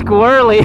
squirrely.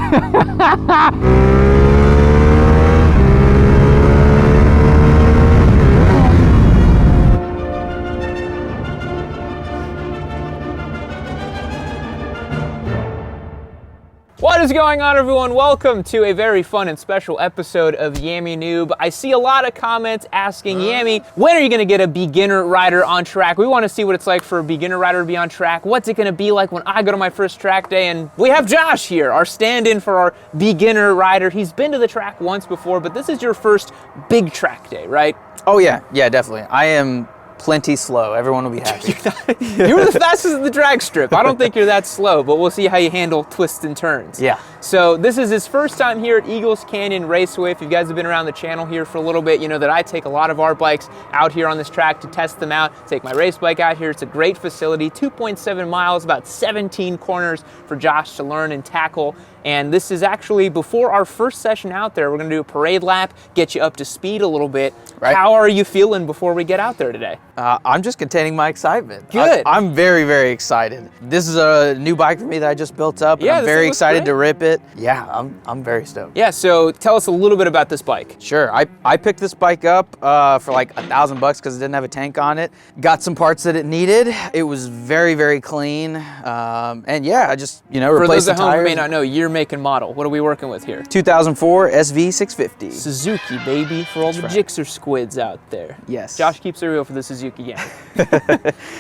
What is going on, everyone? Welcome to a very fun and special episode of Yammie Noob. I see a lot of comments asking, Yammie, when are you gonna get a beginner rider on track? We wanna see what it's like for a beginner rider to be on track. What's it gonna be like when I go to my first track day? And we have Josh here, our stand-in for our beginner rider. He's been to the track once before, but this is your first big track day, right? Oh yeah, definitely. I am plenty slow. Everyone will be happy. You were the fastest at the drag strip. I don't think you're that slow, but we'll see how you handle twists and turns. Yeah. So this is his first time here at Eagles Canyon Raceway. If you guys have been around the channel here for a little bit, you know that I take a lot of our bikes out here on this track to test them out. Take my race bike out here. It's a great facility, 2.7 miles, about 17 corners for Josh to learn and tackle. And this is actually before our first session out there. We're gonna do a parade lap, get you up to speed a little bit. Right. How are you feeling before we get out there today? I'm just containing my excitement. Good. I'm very, very excited. This is a new bike for me that I just built up. And I'm very excited to rip it. Yeah, I'm very stoked. Yeah, so tell us a little bit about this bike. Sure, I picked this bike up for like $1,000 because it didn't have a tank on it. Got some parts that it needed. It was very, very clean. And yeah, I just, replaced the tires. For those at home who may not know, year, make, and model. What are we working with here? 2004 SV650. Suzuki, baby, for all the Gixxer squids out there. Yes. Josh keeps it real for the Suzuki gang.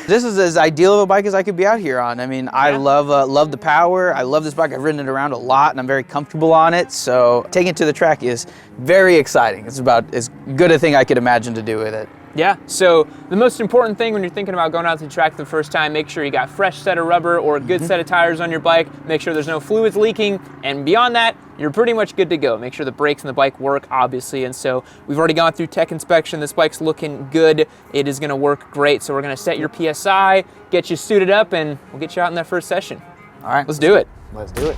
This is as ideal of a bike as I could be out here on. I mean, I love the power. I love this bike. I've ridden it around a lot and I'm very comfortable on it. So taking it to the track is very exciting. It's about as good a thing I could imagine to do with it. Yeah, so the most important thing when you're thinking about going out to the track the first time, make sure you got a fresh set of rubber or a good set of tires on your bike. Make sure there's no fluids leaking. And beyond that, you're pretty much good to go. Make sure the brakes and the bike work, obviously. And so we've already gone through tech inspection. This bike's looking good. It is gonna work great. So we're gonna set your PSI, get you suited up, and we'll get you out in that first session. All right. Let's do it. Let's do it.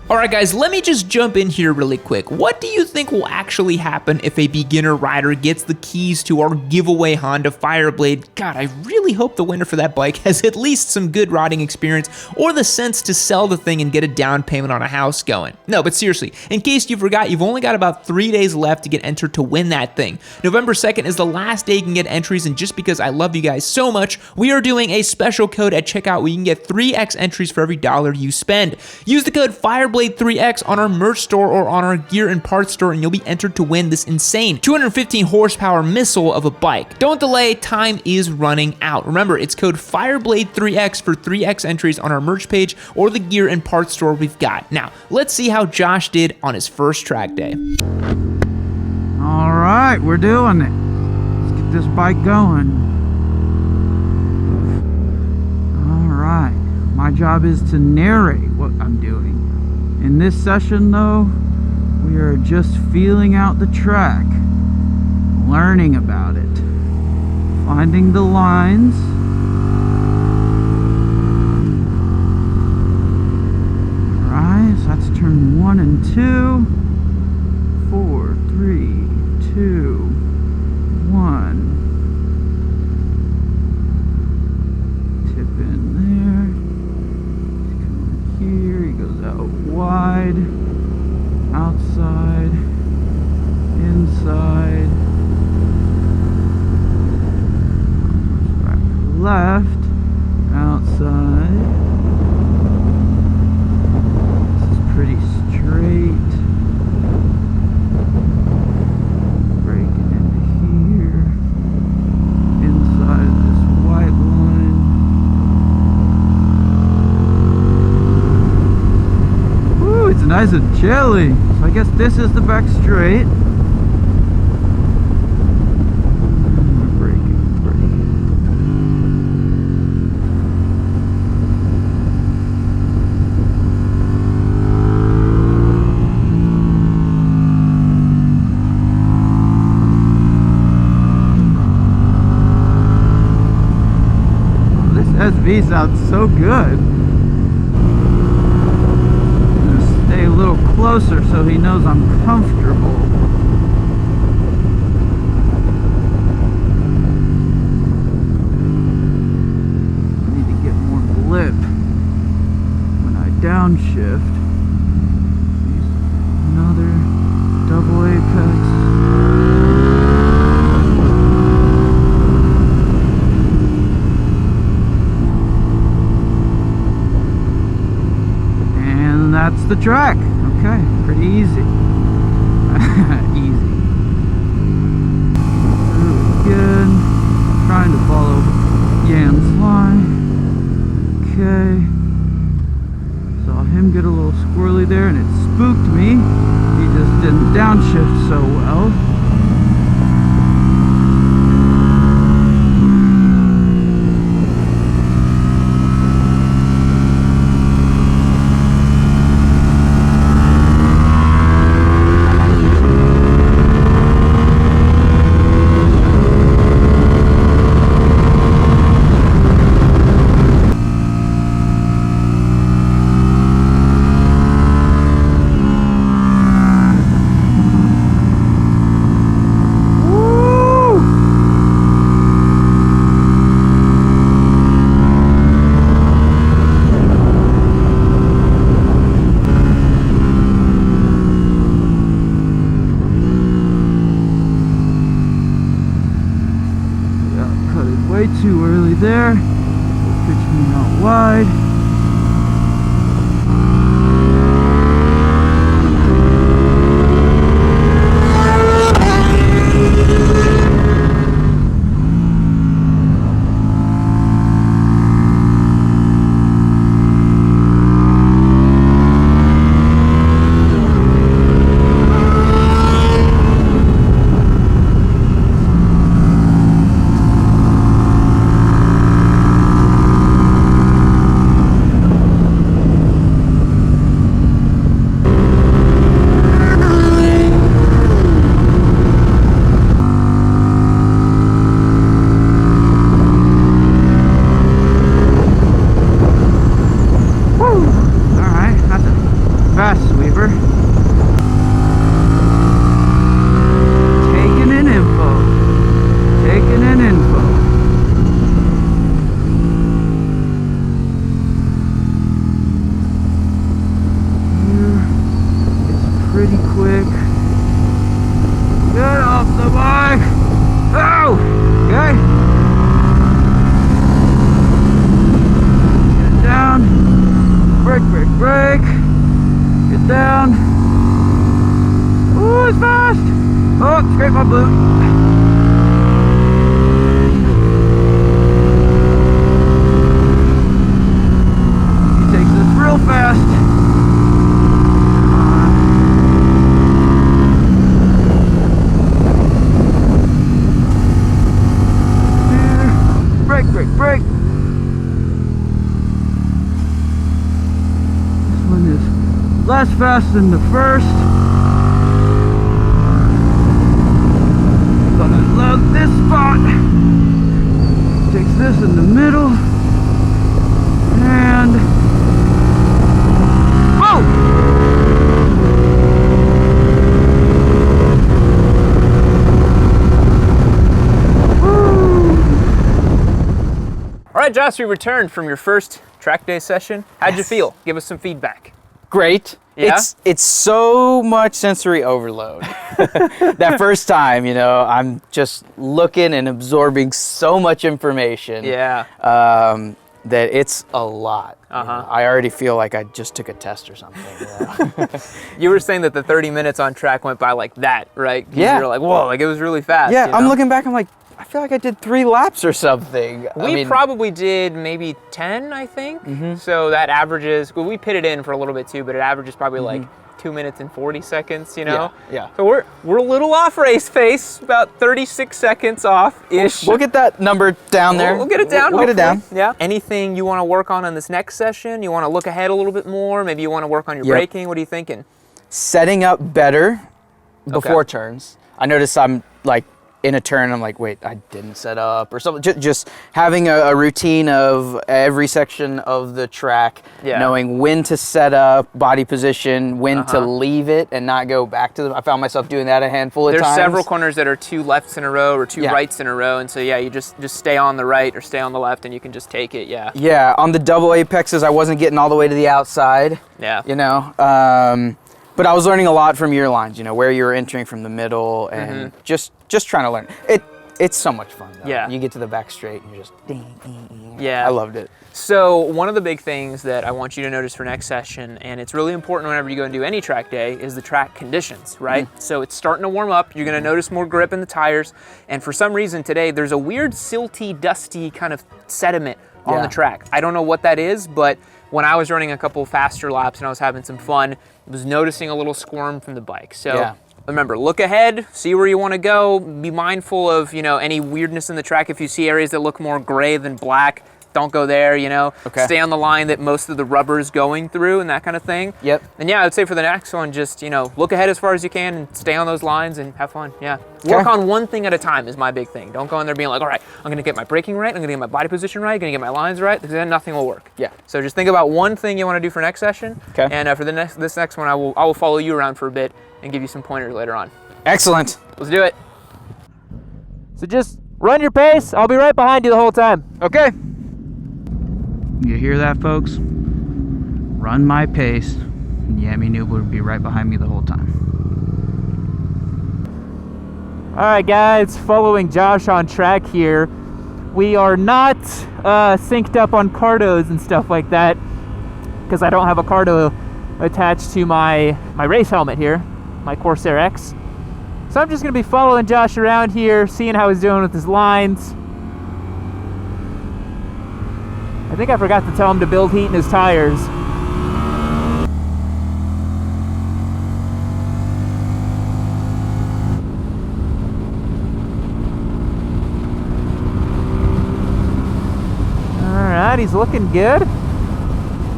All right, guys, let me just jump in here really quick. What do you think will actually happen if a beginner rider gets the keys to our giveaway Honda Fireblade? God, I really hope the winner for that bike has at least some good riding experience or the sense to sell the thing and get a down payment on a house going. No, but seriously, in case you forgot, you've only got about 3 days left to get entered to win that thing. November 2nd is the last day you can get entries, and just because I love you guys so much, we are doing a special code at checkout where you can get 3x entries for every $1 you spend. Use the code Fireblade 3X on our merch store or on our gear and parts store, and you'll be entered to win this insane 215 horsepower missile of a bike. Don't delay, time is running out. Remember, it's code Fireblade 3X for 3X entries on our merch page or the gear and parts store we've got. Now, let's see how Josh did on his first track day. All right, we're doing it. Let's get this bike going. All right, my job is to narrate what I'm doing. In this session though, we are just feeling out the track, learning about it, finding the lines, alright, so that's turn 1 and 2, 4, 3, 2, 1, tip in there, here, he goes out wide, outside, inside, back left, outside. This is pretty straight. Breaking into here, inside of this white line. It's nice and chilly. So I guess this is the back straight. Braking. Oh, this SV sounds so good. A little closer so he knows I'm comfortable. I need to get more lip when I downshift. Another double apex. And that's the track. Okay, pretty easy. Easy. Good. Trying to follow Yam's line. Okay. Saw him get a little squirrely there and it spooked me. He just didn't downshift so well. Way too early there. Pitch me out wide. Pretty quick. Get off the bike! Oh! Okay. Get down. Brake, brake, brake. Get down. Ooh, it's fast! Oh, scrape my boot. He takes this real fast. Brake. This one is less fast than the first. Gonna love this spot. Takes this in the middle. And whoa! All right, Josh, we returned from your first track day session. How'd you feel? Give us some feedback. Great. Yeah? It's so much sensory overload. That first time, you know, I'm just looking and absorbing so much information. Yeah. That it's a lot. Uh-huh. You know, I already feel like I just took a test or something. You know? You were saying that the 30 minutes on track went by like that, right? 'Cause Yeah. you were like, whoa, like it was really fast. Yeah, you I'm know? looking back, I'm like, I feel like I did 3 laps or something. We probably did maybe 10, I think. So that averages, well, we pitted in for a little bit too, but it averages probably like 2 minutes and 40 seconds, you know? Yeah. So we're a little off race pace, about 36 seconds off-ish. We'll get that number down there. We'll get it down. We'll get it down. Yeah. Anything you want to work on this next session? You want to look ahead a little bit more? Maybe you want to work on your braking? What are you thinking? Setting up better before Okay. turns. I notice I'm like in a turn, I'm like, wait, I didn't set up or something. Just having a routine of every section of the track, knowing when to set up, body position, when to leave it and not go back to them. I found myself doing that a handful of times. There's several corners that are 2 lefts in a row or 2 rights in a row, and so yeah, you just stay on the right or stay on the left and you can just take it, Yeah, on the double apexes, I wasn't getting all the way to the outside. Yeah. You know, But I was learning a lot from your lines, you know, where you were entering from the middle and just trying to learn. It's so much fun though. Yeah. You get to the back straight and you're just ding, ding, ding. Yeah. I loved it. So one of the big things that I want you to notice for next session, and it's really important whenever you go and do any track day, is the track conditions, right? So it's starting to warm up. You're gonna notice more grip in the tires. And for some reason today, there's a weird silty, dusty kind of sediment on the track. I don't know what that is, but when I was running a couple faster laps and I was having some fun, I was noticing a little squirm from the bike. So remember, look ahead, see where you want to go, be mindful of, you know, any weirdness in the track. If you see areas that look more gray than black, don't go there, you know. Stay on the line that most of the rubber is going through and that kind of thing. And yeah, I would say for the next one, just, you know, look ahead as far as you can and stay on those lines and have fun. Work on one thing at a time is my big thing. Don't go in there being like, all right, I'm gonna get my braking right, I'm gonna get my body position right, I'm gonna get my lines right, because then nothing will work. So just think about one thing you want to do for next session. And for this next one, I will follow you around for a bit and give you some pointers later on. Excellent. Let's do it. So just run your pace. I'll be right behind you the whole time. Okay. You hear that, folks? Run my pace. Yammie Noob will be right behind me the whole time. All right, guys, following Josh on track here. We are not synced up on cardos and stuff like that because I don't have a cardo attached to my race helmet here, my Corsair X. So I'm just gonna be following Josh around here, seeing how he's doing with his lines. I think I forgot to tell him to build heat in his tires. Alright, he's looking good.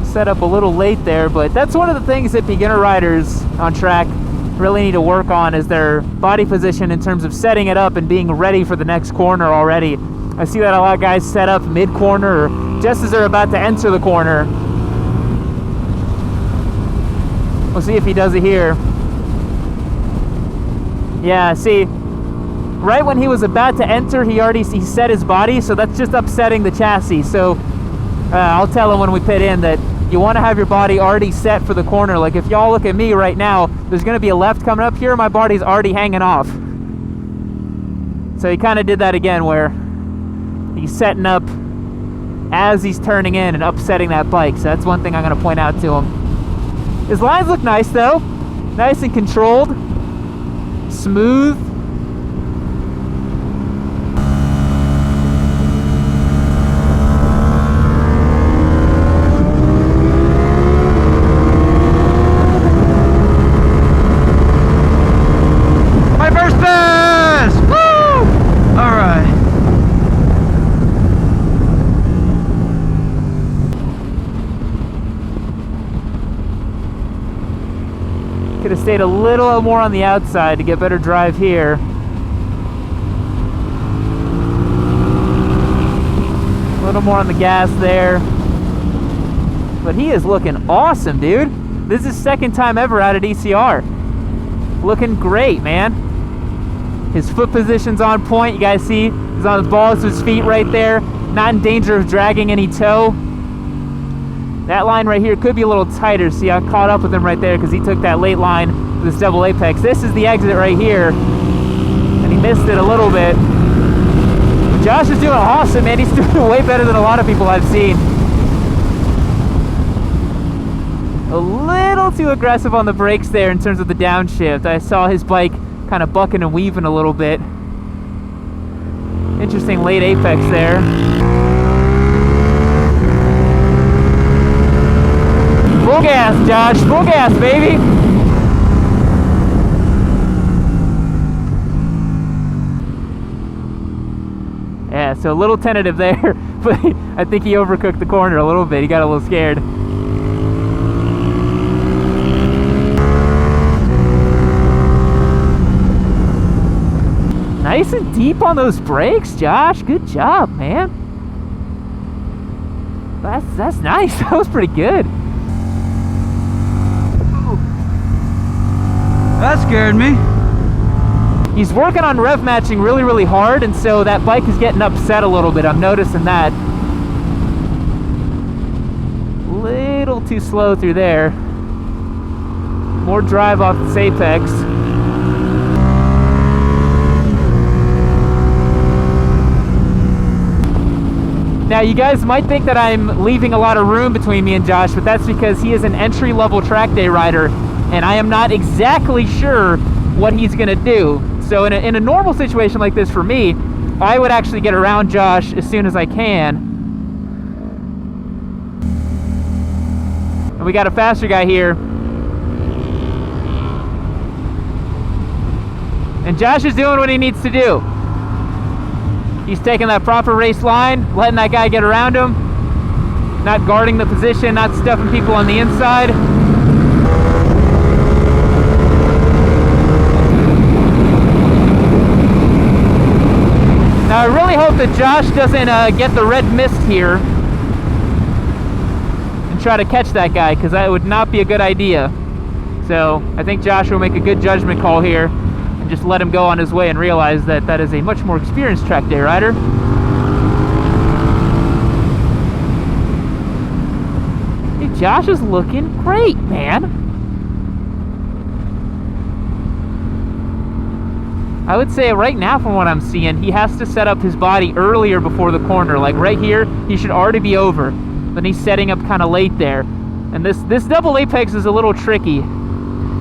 Set up a little late there, but that's one of the things that beginner riders on track really need to work on is their body position in terms of setting it up and being ready for the next corner already. I see that a lot of guys set up mid-corner or just as they're about to enter the corner. We'll see if he does it here. Yeah, see, right when he was about to enter, he set his body, so that's just upsetting the chassis. So I'll tell him when we pit in that you want to have your body already set for the corner. Like if y'all look at me right now, there's going to be a left coming up here, my body's already hanging off. So he kind of did that again where he's setting up as he's turning in and upsetting that bike. So that's one thing I'm going to point out to him. His lines look nice though. Nice and controlled. Smooth. My first pass! Woo! Alright. Could have stayed a little more on the outside to get better drive here. A little more on the gas there. But he is looking awesome, dude. This is his second time ever out at ECR. Looking great, man. His foot position's on point. You guys see he's on the balls of his feet right there. Not in danger of dragging any toe. That line right here could be a little tighter. See, I caught up with him right there because he took that late line with his double apex. This is the exit right here. And he missed it a little bit. But Josh is doing awesome, man. He's doing way better than a lot of people I've seen. A little too aggressive on the brakes there in terms of the downshift. I saw his bike kind of bucking and weaving a little bit. Interesting late apex there. Full gas, Josh. Full gas, baby. Yeah, so a little tentative there, but I think he overcooked the corner a little bit. He got a little scared. Nice and deep on those brakes, Josh. Good job, man. That's nice. That was pretty good. That scared me. He's working on rev matching really, really hard, and so that bike is getting upset a little bit. I'm noticing that. Little too slow through there. More drive off this apex. Now you guys might think that I'm leaving a lot of room between me and Josh, but that's because he is an entry-level track day rider, and I am not exactly sure what he's gonna do. So in a normal situation like this for me, I would actually get around Josh as soon as I can. And we got a faster guy here. And Josh is doing what he needs to do. He's taking that proper race line, letting that guy get around him, not guarding the position, not stuffing people on the inside. Now I really hope that Josh doesn't get the red mist here and try to catch that guy, because that would not be a good idea. So I think Josh will make a good judgment call here. Just let him go on his way and realize that that is a much more experienced track day rider. Hey, Josh is looking great, man. I would say right now, from what I'm seeing, he has to set up his body earlier before the corner. Like right here, he should already be over. Then he's setting up kind of late there. And this double apex is a little tricky.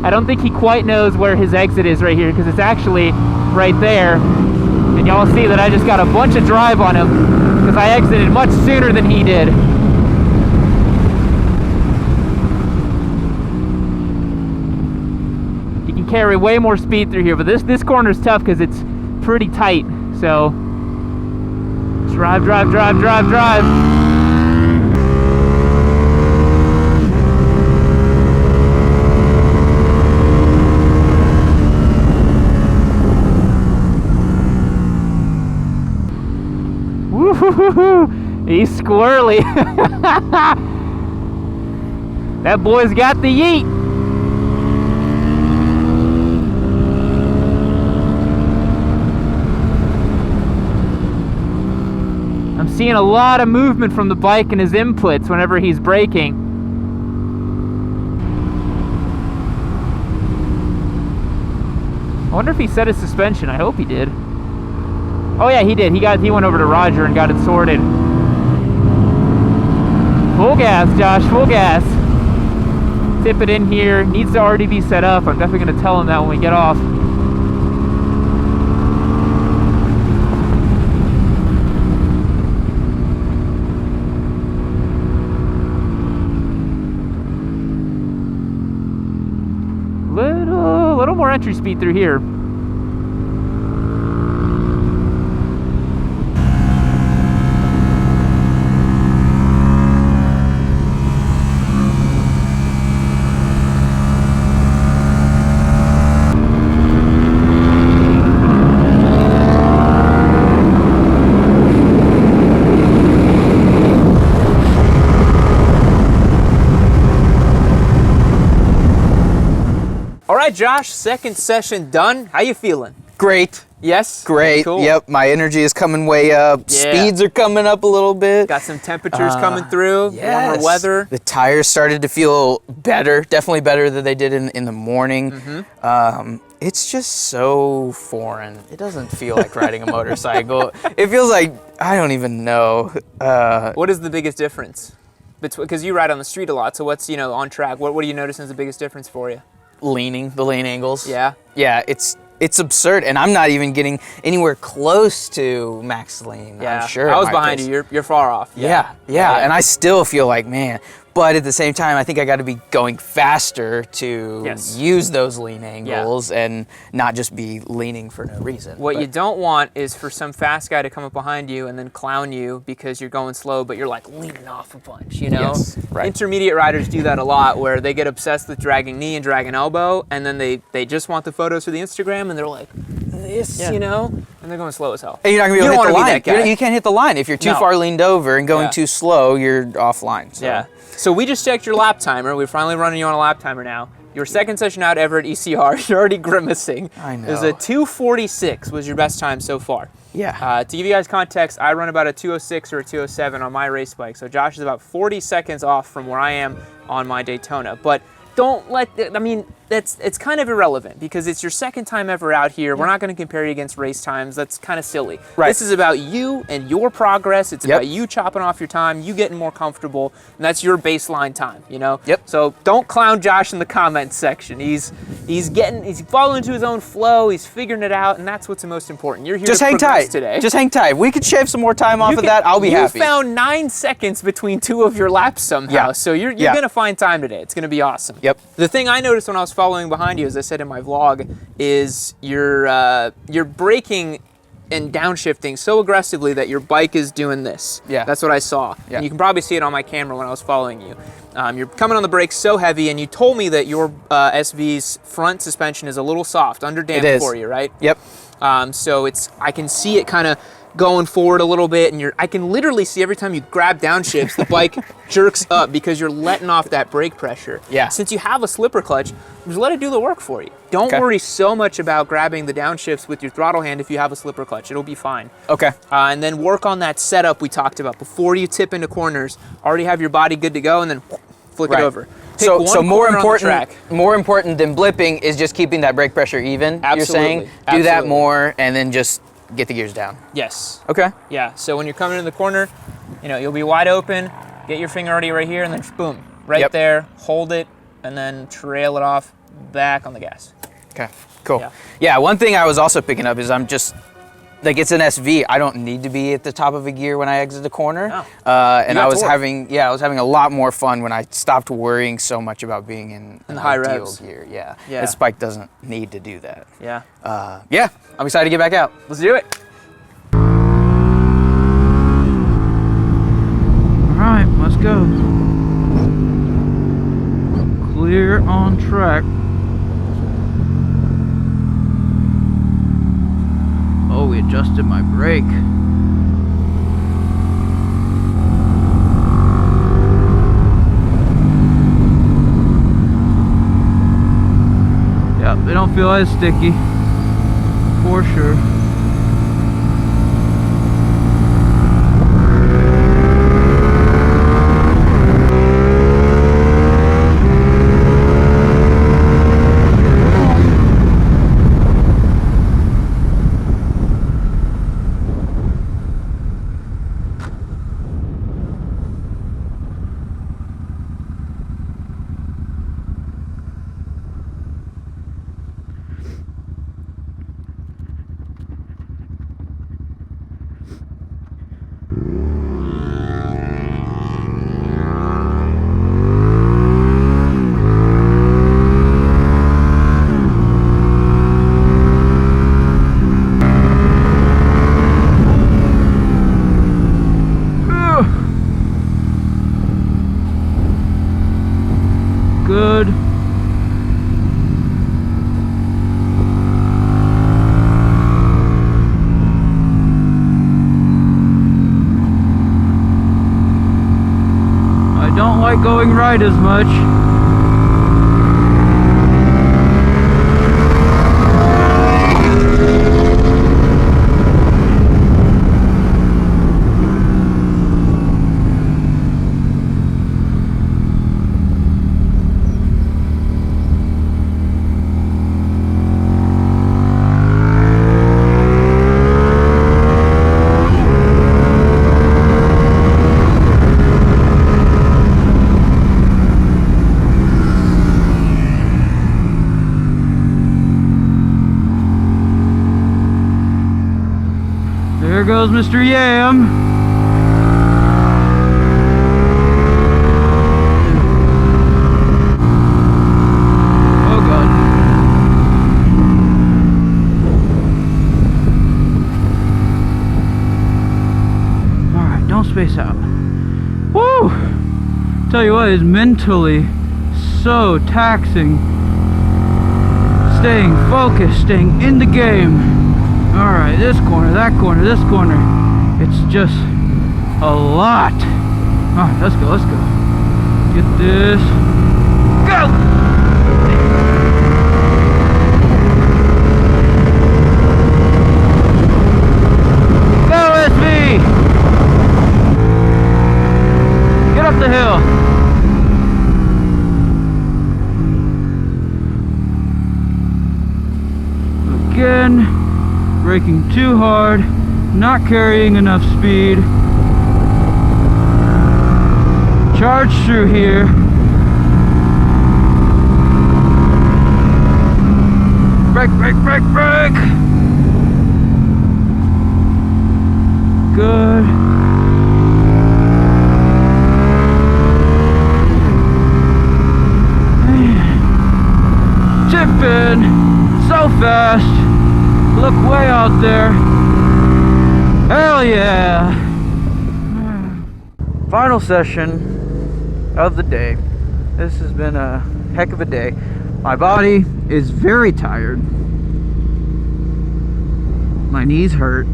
I don't think he quite knows where his exit is right here, because it's actually right there. And y'all see that I just got a bunch of drive on him because I exited much sooner than he did. He can carry way more speed through here, but this corner is tough because it's pretty tight. So drive, drive, drive, drive, drive. He's squirrely. That boy's got the yeet. I'm seeing a lot of movement from the bike and his inputs whenever he's braking. I wonder if he set his suspension. I hope he did. Oh yeah, he did. He went over to Roger and got it sorted. Full gas, Josh, full gas. Tip it in here. Needs to already be set up. I'm definitely going to tell him that when we get off. Little more entry speed through here. All right, Josh, second session done. How you feeling? Great. Yes? Great. Cool. Yep, my energy is coming way up. Yeah. Speeds are coming up a little bit. Got some temperatures coming through, Yes. warmer weather. The tires started to feel better, definitely better than they did in the morning. Mm-hmm. It's just so foreign. It doesn't feel like riding a motorcycle. It feels like, I don't even know. What is the biggest difference? Because you ride on the street a lot, so what's, on track, what do you notice is the biggest difference for you? The lane angles. Yeah? Yeah, it's absurd, and I'm not even getting anywhere close to max lean. Yeah, I'm sure. I was behind you. You're far off. Yeah, and I still feel like, man. But at the same time, I think I got to be going faster to use those lean angles and not just be leaning for no reason. What you don't want is for some fast guy to come up behind you and then clown you because you're going slow, but you're like leaning off a bunch, Yes, right. Intermediate riders do that a lot, where they get obsessed with dragging knee and dragging elbow, and then they just want the photos for the Instagram, and they're like this, and they're going slow as hell. And you're not going to be able to hit the line. That guy. You can't hit the line. If you're too far leaned over and going too slow, you're offline. So. Yeah. So we just checked your lap timer. We're finally running you on a lap timer now. Your second session out ever at ECR. You're already grimacing. I know. It was a 2:46 was your best time so far. Yeah. To give you guys context, I run about a 2:06 or a 2:07 on my race bike. So Josh is about 40 seconds off from where I am on my Daytona. But don't let, I mean, it's kind of irrelevant because it's your second time ever out here. We're not going to compare you against race times. That's kind of silly. Right. This is about you and your progress. It's about you chopping off your time, you getting more comfortable, and that's your baseline time, you know? Yep. So don't clown Josh in the comments section. He's following into his own flow. He's figuring it out, and that's what's the most important. You're here Just to hang progress tight today. Just hang tight. We could shave some more time off of that. I'll be happy. You found 9 seconds between 2 of your laps somehow, so you're going to find time today. It's going to be awesome. Yep. The thing I noticed when I was following behind you, as I said in my vlog, is you're braking and downshifting so aggressively that your bike is doing this. Yeah. That's what I saw. Yeah. And you can probably see it on my camera when I was following you. You're coming on the brakes so heavy, and you told me that your SV's front suspension is a little soft, underdamped for you, right? Yep. So I can see it kind of going forward a little bit, and I can literally see every time you grab downshifts, the bike jerks up because you're letting off that brake pressure. Yeah. Since you have a slipper clutch, just let it do the work for you. Don't worry so much about grabbing the downshifts with your throttle hand if you have a slipper clutch. It'll be fine. Okay. And then work on that setup we talked about. Before you tip into corners, already have your body good to go, and then flick it over. So more important than blipping is just keeping that brake pressure even. Absolutely. You're saying do that more, and then just get the gears down. Yes. Okay. Yeah. So when you're coming in the corner, you'll be wide open. Get your finger already right here, and then boom, right there. Hold it, and then trail it off back on the gas. Okay. Cool. Yeah. One thing I was also picking up is I'm just like, it's an SV. I don't need to be at the top of a gear when I exit the corner. No. And I was having a lot more fun when I stopped worrying so much about being in an high ideal revs. gear. Yeah. Yeah. This bike doesn't need to do that. Yeah. Yeah. I'm excited to get back out. Let's do it. All right, let's go. Clear on track. Oh, we adjusted my brake. Yeah, they don't feel as sticky, for sure. Good. I don't like going right as much. There goes Mr. Yam. Oh God. Alright, don't space out. Woo! Tell you what, it's mentally so taxing. Staying focused, staying in the game. Alright, this corner, that corner, this corner. It's just a lot. Alright, let's go, let's go. Get this. Go! Go, SV! Get up the hill. tripping, braking too hard, not carrying enough speed. Charge through here. Brake, brake, brake, brake. Good. Tipping so fast. Look way out there. Hell yeah. Final session of the day. This has been a heck of a day. My body is very tired. My knees hurt.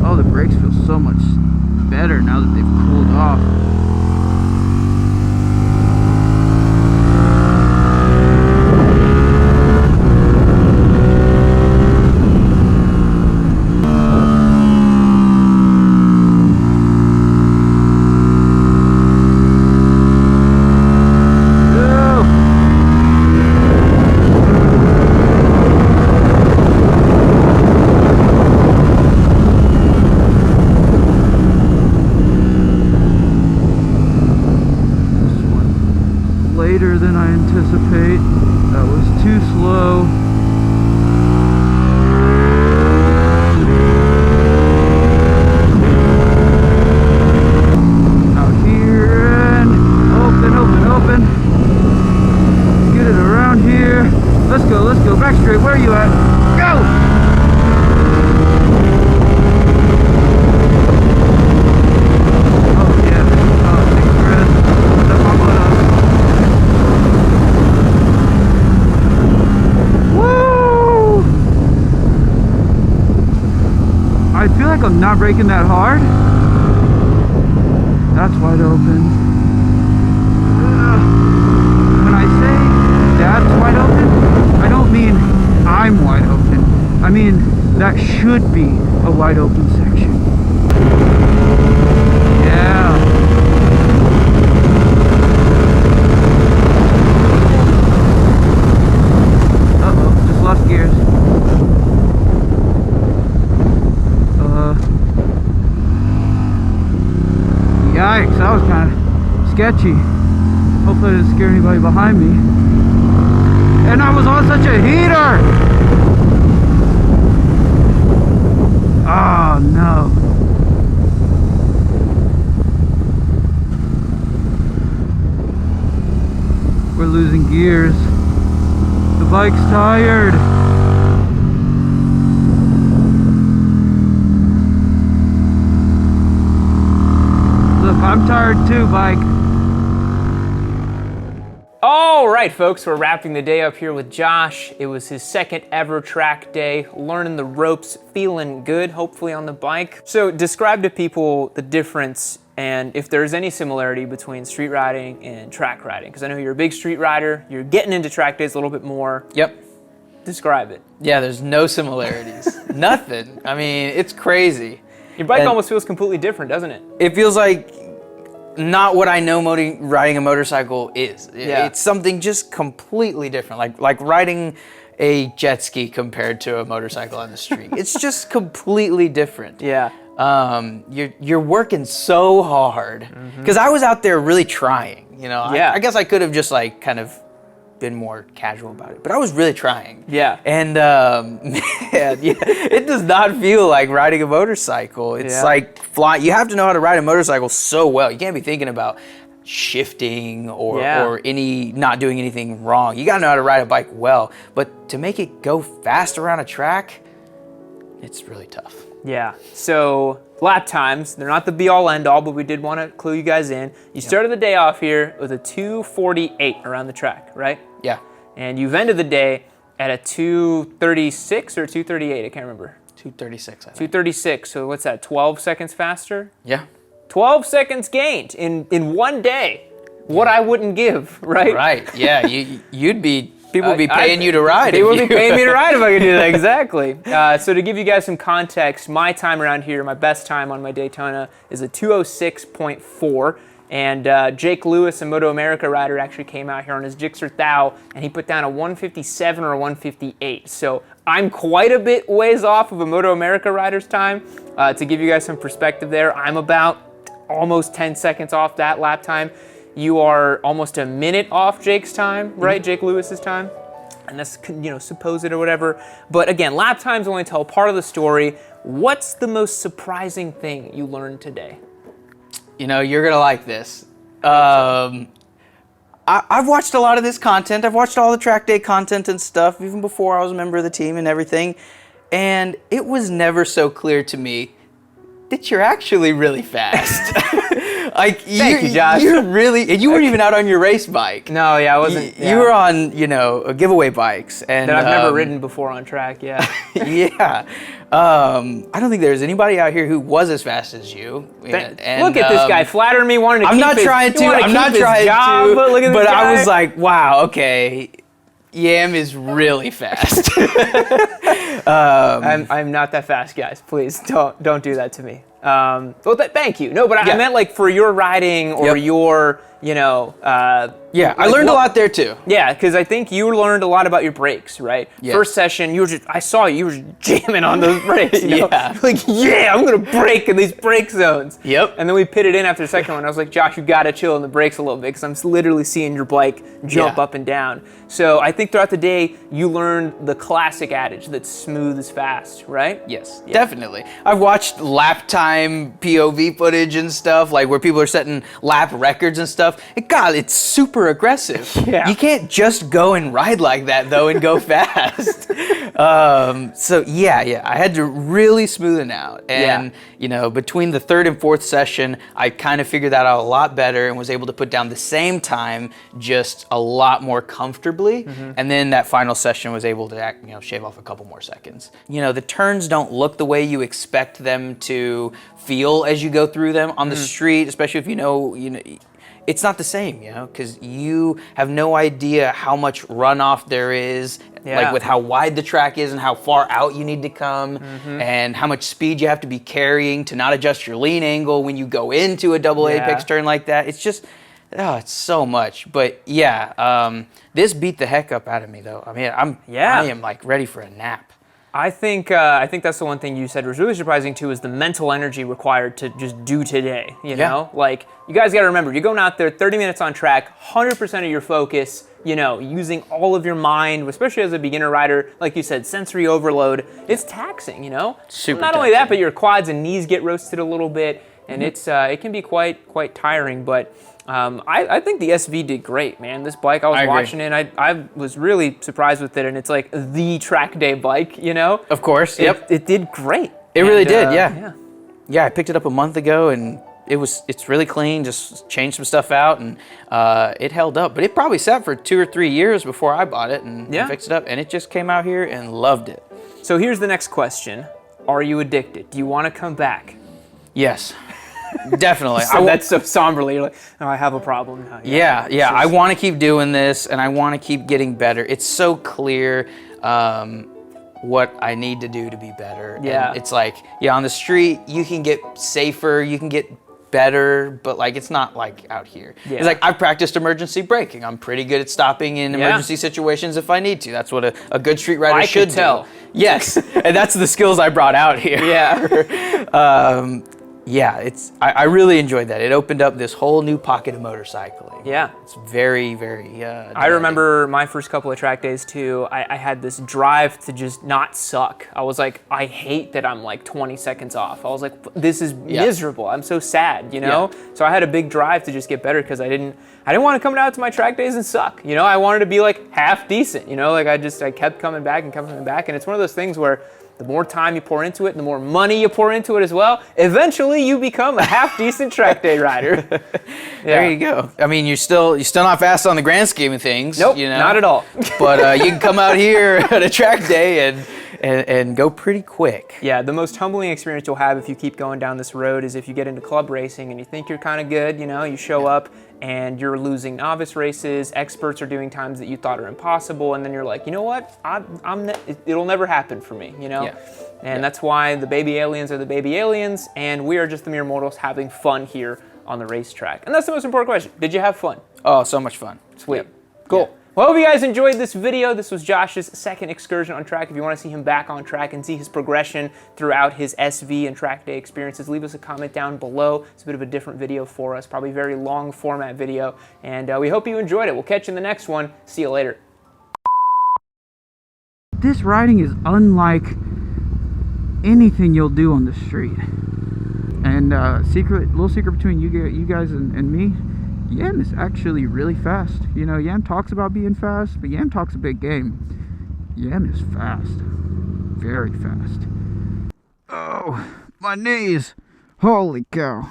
Oh, the brakes feel so much better now that they've cooled off. Later than I anticipate. That was too slow. Out here and open, open, open. Get it around here. Let's go, back straight. Where are you at? Go! I feel like I'm not braking that hard. That's wide open. When I say that's wide open, I don't mean I'm wide open. I mean that should be a wide open section. Yeah. Uh-oh, just lost gears. Yikes, that was kind of sketchy. Hopefully I didn't scare anybody behind me. And I was on such a heater! Oh no. We're losing gears. The bike's tired. I'm tired too, bike. All right, folks, we're wrapping the day up here with Josh. It was his second ever track day, learning the ropes, feeling good, hopefully on the bike. So describe to people the difference and if there's any similarity between street riding and track riding. Because I know you're a big street rider, you're getting into track days a little bit more. Yep. Describe it. Yeah, there's no similarities. Nothing. I mean, it's crazy. Your bike almost feels completely different, doesn't it? It feels like not what I know riding a motorcycle is. Yeah. It's something just completely different. Like riding a jet ski compared to a motorcycle on the street. It's just completely different. Yeah. You're working so hard. Because I was out there really trying, you know. Yeah. I guess I could have just like kind of been more casual about it, but I was really trying. Yeah. And man, it does not feel like riding a motorcycle. It's like flying. You have to know how to ride a motorcycle so well. You can't be thinking about shifting or not doing anything wrong. You gotta know how to ride a bike well. But to make it go fast around a track, it's really tough. Yeah. So lap times, they're not the be all end all, but we did want to clue you guys in. You started the day off here with a 2:48 around the track, right? Yeah. And you've ended the day at a 2:36 or 2:38, I can't remember. 2:36, I think. 2:36, so what's that, 12 seconds faster? Yeah. 12 seconds gained in one day. What I wouldn't give, right? Right, yeah, you'd be People would be paying you to ride. They would be paying me to ride if I could do that, exactly. So to give you guys some context, my time around here, my best time on my Daytona is a 2:06.4. And Jake Lewis, a Moto America rider, actually came out here on his Gixxer Thau, and he put down a 1:57 or a 1:58. So I'm quite a bit ways off of a Moto America rider's time. To give you guys some perspective there, I'm about almost 10 seconds off that lap time. You are almost a minute off Jake's time, right? Jake Lewis's time. And that's, supposed or whatever. But again, lap times only tell part of the story. What's the most surprising thing you learned today? You're going to like this. I've watched a lot of this content. I've watched all the track day content and stuff, even before I was a member of the team and everything. And it was never so clear to me that you're actually really fast. Thank you, Josh. You're really, and you weren't even out on your race bike. No, yeah, I wasn't. You were on, giveaway bikes. And that I've never ridden before on track, yeah. Yeah. I don't think there's anybody out here who was as fast as you. Look at this guy flattering me, wanting to I'm keep not his, trying to. I'm not trying to. But I was like, wow, okay. Yam is really fast. I'm not that fast, guys. Please don't do that to me. Thank you. No, but I meant like for your riding or your, I learned a lot there too. Yeah, because I think you learned a lot about your brakes, right? Yes. First session, I saw you were jamming on those brakes. Yeah. Like, I'm gonna brake in these brake zones. Yep. And then we pitted in after the second one. I was like, Josh, you gotta chill on the brakes a little bit because I'm literally seeing your bike jump up and down. So I think throughout the day, you learned the classic adage that smooth is fast, right? Yes, definitely. I've watched lap time POV footage and stuff, like where people are setting lap records and stuff. God, it's super aggressive. Yeah. You can't just go and ride like that though and go fast. So I had to really smoothen out. And between the third and fourth session, I kind of figured that out a lot better and was able to put down the same time just a lot more comfortably. And then that final session was able to shave off a couple more seconds. The turns don't look the way you expect them to feel as you go through them on the street, especially if it's not the same, because you have no idea how much runoff there is, like with how wide the track is and how far out you need to come, and how much speed you have to be carrying to not adjust your lean angle when you go into a double apex turn like that. It's just, it's so much. But this beat the heck up out of me though. I mean, I am like ready for a nap. I think that's the one thing you said was really surprising too, is the mental energy required to just do today. Like you guys got to remember, you're going out there 30 minutes on track, 100% of your focus. Using all of your mind, especially as a beginner rider, like you said, sensory overload. It's taxing. Super. Not only that, but your quads and knees get roasted a little bit, and it can be quite tiring. But I think the SV did great, man. This bike, I was watching it, I was really surprised with it, and it's like the track day bike, Of course, It did great. It really did, Yeah, I picked it up a month ago, and it's really clean, just changed some stuff out, and it held up. But it probably sat for 2 or 3 years before I bought it and fixed it up, and it just came out here and loved it. So here's the next question. Are you addicted? Do you want to come back? Yes. Definitely. That's so somberly. You're like, no, I have a problem. Yeah. I want to keep doing this, and I want to keep getting better. It's so clear what I need to do to be better. Yeah. And it's like, on the street, you can get safer, you can get better, but like it's not like out here. Yeah. It's like I've practiced emergency braking. I'm pretty good at stopping in emergency situations if I need to. That's what a good street rider should do. Yes, and that's the skills I brought out here. Yeah. I really enjoyed that. It opened up this whole new pocket of motorcycling. Yeah. It's very, very I remember my first couple of track days too. I had this drive to just not suck. I was like, I hate that I'm like 20 seconds off. I was like, this is miserable. I'm so sad, So I had a big drive to just get better because I didn't want to come out to my track days and suck. I wanted to be like half decent, like I kept coming back, and it's one of those things where the more time you pour into it, the more money you pour into it as well, eventually you become a half-decent track day rider. There you go. I mean, you're still not fast on the grand scheme of things. Nope, not at all. But you can come out here at a track day and go pretty quick. Yeah, the most humbling experience you'll have if you keep going down this road is if you get into club racing and you think you're kind of good, you know, you show up and you're losing novice races, experts are doing times that you thought are impossible, and then you're like, you know what, it'll never happen for me, you know? Yeah. And that's why the baby aliens are the baby aliens, and we are just the mere mortals having fun here on the racetrack. And that's the most important question. Did you have fun? Oh, so much fun. Sweet. Yep. Cool. Yeah. Well, I hope you guys enjoyed this video. This was Josh's second excursion on track. If you want to see him back on track and see his progression throughout his SV and track day experiences, leave us a comment down below. It's a bit of a different video for us, probably a very long format video. And we hope you enjoyed it. We'll catch you in the next one. See you later. This riding is unlike anything you'll do on the street. And little secret between you guys and me, Yam is actually really fast. You know, Yam talks about being fast, but Yam talks a big game. Yam is fast. Very fast. Oh, my knees. Holy cow.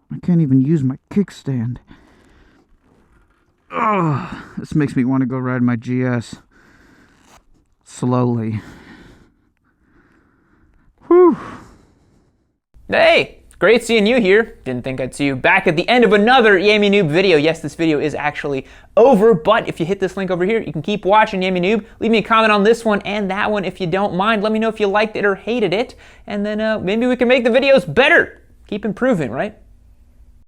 I can't even use my kickstand. Oh, this makes me want to go ride my GS. Slowly. Whew. Hey! Great seeing you here. Didn't think I'd see you back at the end of another Yammie Noob video. Yes, this video is actually over, but if you hit this link over here, you can keep watching Yammie Noob. Leave me a comment on this one and that one if you don't mind. Let me know if you liked it or hated it, and then maybe we can make the videos better. Keep improving, right?